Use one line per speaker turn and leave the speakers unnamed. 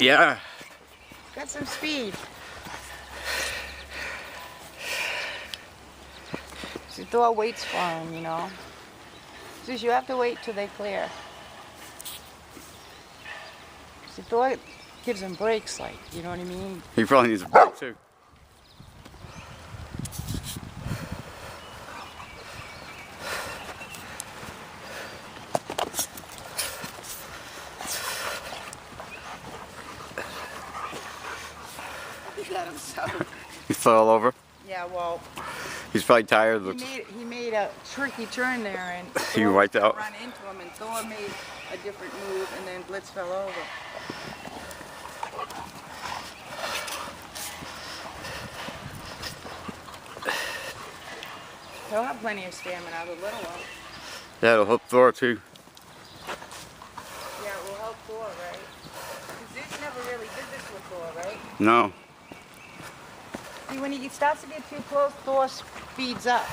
Yeah.
Got some speed. So Thor waits for him, you know. Says you have to wait till they clear. So Thor gives him breaks, like, you know what I mean?
He probably needs a break too.
He let himself.
He fell over.
Yeah, well,
He's probably tired.
he made a tricky turn there, and
He
Thor was
wiped
gonna
out.
run into him, and Thor made a different move, and then Blitz fell over. He'll have plenty of stamina, the little one.
Yeah, it'll help Thor too.
Yeah, it will help Thor, right? Because Zeus never really did this with Thor, right?
No.
See, when he starts to get too close, Thor speeds up.